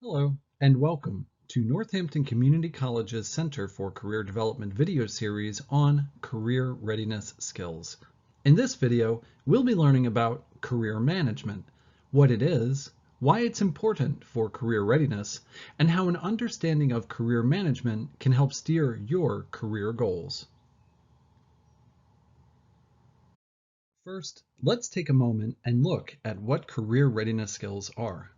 Hello, and welcome to Northampton Community College's Center for Career Development video series on career readiness skills. In this video, we'll be learning about career management, what it is, why it's important for career readiness, and how an understanding of career management can help steer your career goals. First, let's take a moment and look at what career readiness skills are.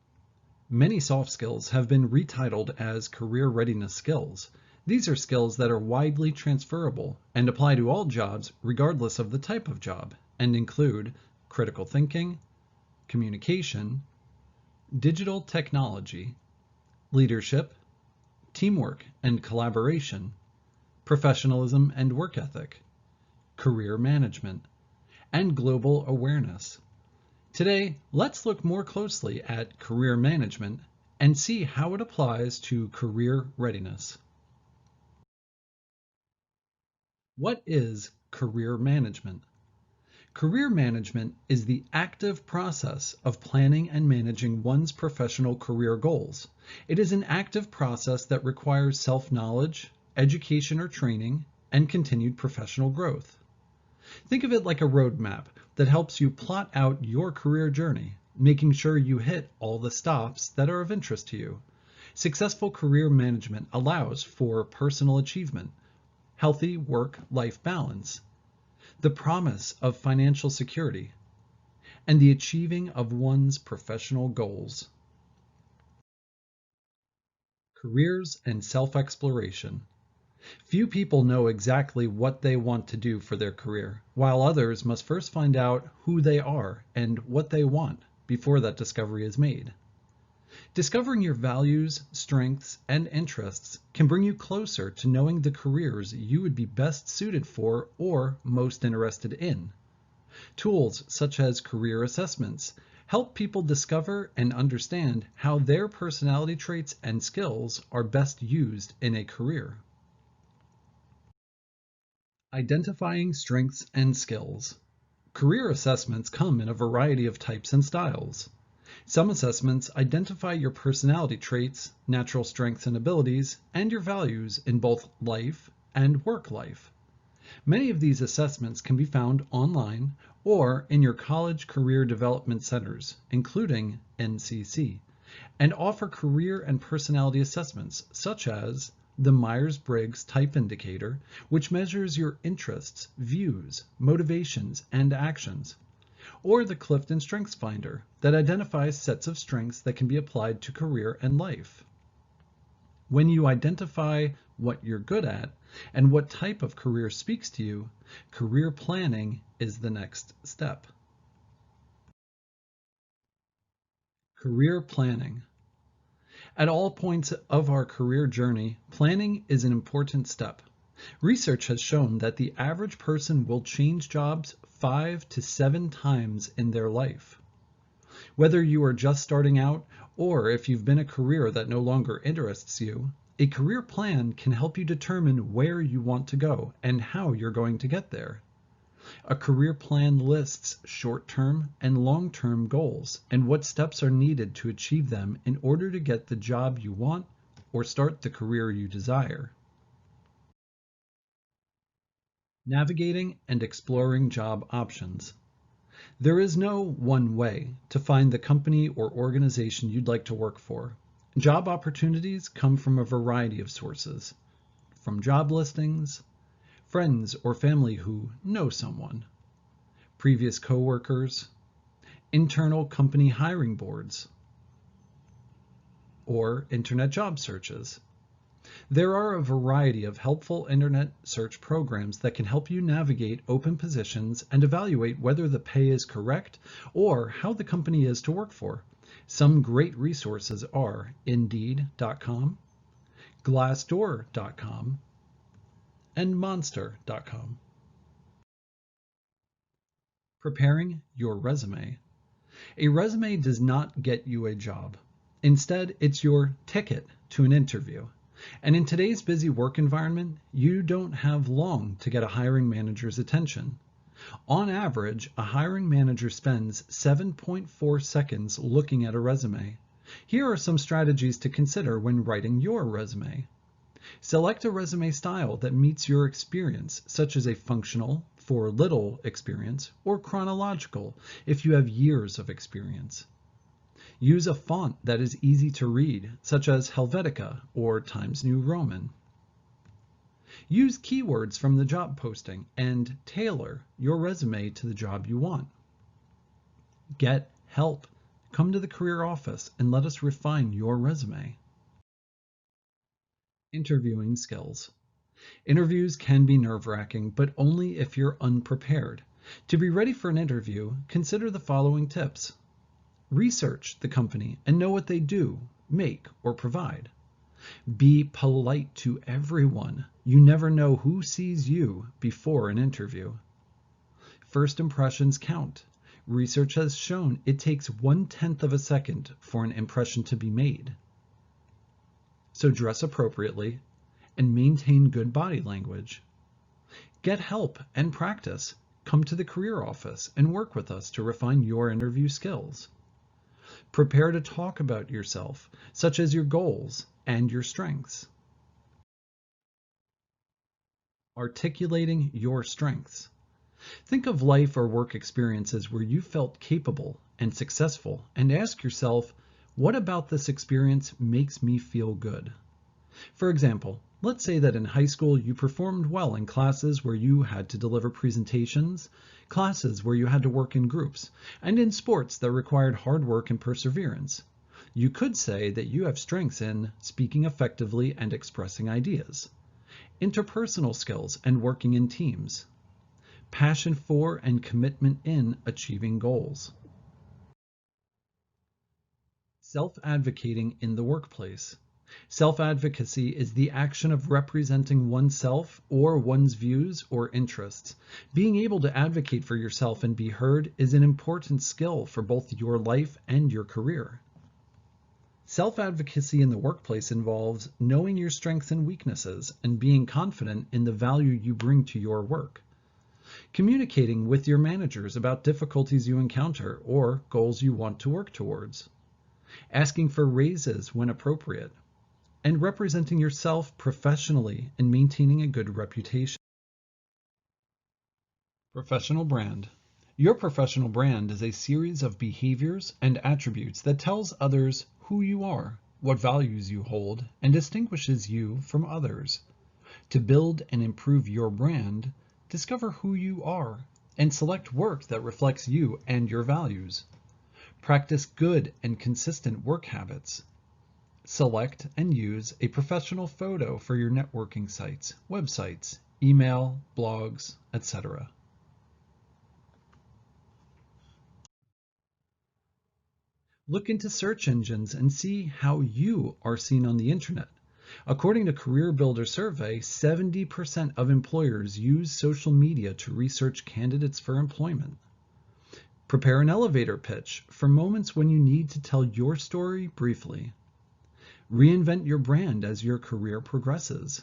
Many soft skills have been retitled as career readiness skills. These are skills that are widely transferable and apply to all jobs regardless of the type of job, and include critical thinking, communication, digital technology, leadership, teamwork and collaboration, professionalism and work ethic, career management, and global awareness. Today, let's look more closely at career management and see how it applies to career readiness. What is career management? Career management is the active process of planning and managing one's professional career goals. It is an active process that requires self-knowledge, education or training, and continued professional growth. Think of it like a roadmap that helps you plot out your career journey, making sure you hit all the stops that are of interest to you. Successful career management allows for personal achievement, healthy work-life balance, the promise of financial security, and the achieving of one's professional goals. Careers and self-exploration. Few people know exactly what they want to do for their career, while others must first find out who they are and what they want before that discovery is made. Discovering your values, strengths, and interests can bring you closer to knowing the careers you would be best suited for or most interested in. Tools such as career assessments help people discover and understand how their personality traits and skills are best used in a career. Identifying strengths and skills. Career assessments come in a variety of types and styles. Some assessments identify your personality traits, natural strengths and abilities, and your values in both life and work life. Many of these assessments can be found online or in your college career development centers, including NCC, and offer career and personality assessments such as the Myers-Briggs Type Indicator, which measures your interests, views, motivations, and actions, or the Clifton Strengths Finder that identifies sets of strengths that can be applied to career and life. When you identify what you're good at and what type of career speaks to you, career planning is the next step. Career planning. At all points of our career journey, planning is an important step. Research has shown that the average person will change jobs 5 to 7 times in their life. Whether you are just starting out or if you've been a career that no longer interests you, a career plan can help you determine where you want to go and how you're going to get there. A career plan lists short-term and long-term goals and what steps are needed to achieve them in order to get the job you want or start the career you desire. Navigating and exploring job options. There is no one way to find the company or organization you'd like to work for. Job opportunities come from a variety of sources, from job listings, friends or family who know someone, previous coworkers, internal company hiring boards, or internet job searches. There are a variety of helpful internet search programs that can help you navigate open positions and evaluate whether the pay is correct or how the company is to work for. Some great resources are Indeed.com, Glassdoor.com, and Monster.com. Preparing your resume. A resume does not get you a job. Instead, it's your ticket to an interview. And in today's busy work environment, you don't have long to get a hiring manager's attention. On average, a hiring manager spends 7.4 seconds looking at a resume. Here are some strategies to consider when writing your resume. Select a resume style that meets your experience, such as a functional, for little experience, or chronological, if you have years of experience. Use a font that is easy to read, such as Helvetica or Times New Roman. Use keywords from the job posting and tailor your resume to the job you want. Get help. Come to the career office and let us refine your resume. Interviewing skills. Interviews can be nerve-wracking, but only if you're unprepared. To be ready for an interview, consider the following tips. Research the company and know what they do, make, or provide. Be polite to everyone. You never know who sees you before an interview. First impressions count. Research has shown it takes 1/10 of a second for an impression to be made. So dress appropriately and maintain good body language. Get help and practice. Come to the career office and work with us to refine your interview skills. Prepare to talk about yourself, such as your goals and your strengths. Articulating your strengths. Think of life or work experiences where you felt capable and successful, and ask yourself, what about this experience makes me feel good? For example, let's say that in high school you performed well in classes where you had to deliver presentations, classes where you had to work in groups, and in sports that required hard work and perseverance. You could say that you have strengths in speaking effectively and expressing ideas, interpersonal skills and working in teams, passion for and commitment in achieving goals. Self-advocating in the workplace. Self-advocacy is the action of representing oneself or one's views or interests. Being able to advocate for yourself and be heard is an important skill for both your life and your career. Self-advocacy in the workplace involves knowing your strengths and weaknesses and being confident in the value you bring to your work. Communicating with your managers about difficulties you encounter or goals you want to work towards. Asking for raises when appropriate. And representing yourself professionally and maintaining a good reputation. Professional brand. Your professional brand is a series of behaviors and attributes that tells others who you are, what values you hold, and distinguishes you from others. To build and improve your brand, discover who you are and select work that reflects you and your values. Practice good and consistent work habits. Select and use a professional photo for your networking sites, websites, email, blogs, etc. Look into search engines and see how you are seen on the internet. According to Career Builder survey, 70% of employers use social media to research candidates for employment. Prepare an elevator pitch for moments when you need to tell your story briefly. Reinvent your brand as your career progresses.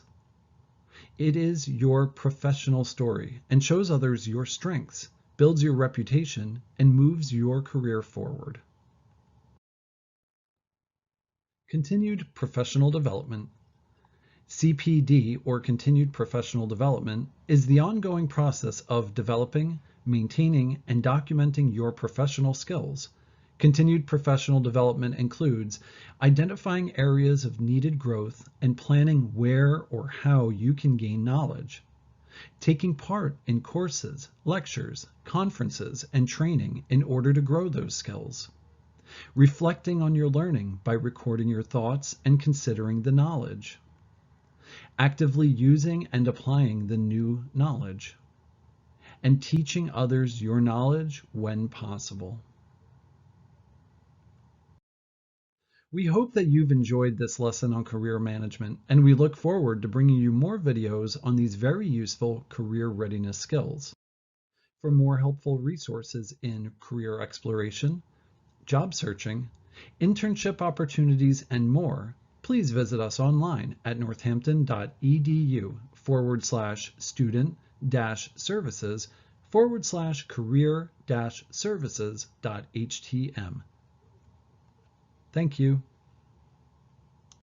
It is your professional story and shows others your strengths, builds your reputation, and moves your career forward. Continued professional development. CPD, or continued professional development, is the ongoing process of developing, maintaining, and documenting your professional skills. Continued professional development includes identifying areas of needed growth and planning where or how you can gain knowledge, taking part in courses, lectures, conferences, and training in order to grow those skills, reflecting on your learning by recording your thoughts and considering the knowledge, actively using and applying the new knowledge, and teaching others your knowledge when possible. We hope that you've enjoyed this lesson on career management, and we look forward to bringing you more videos on these very useful career readiness skills. For more helpful resources in career exploration, job searching, internship opportunities, and more, please visit us online at northampton.edu/student-services/career-services.htm. Thank you.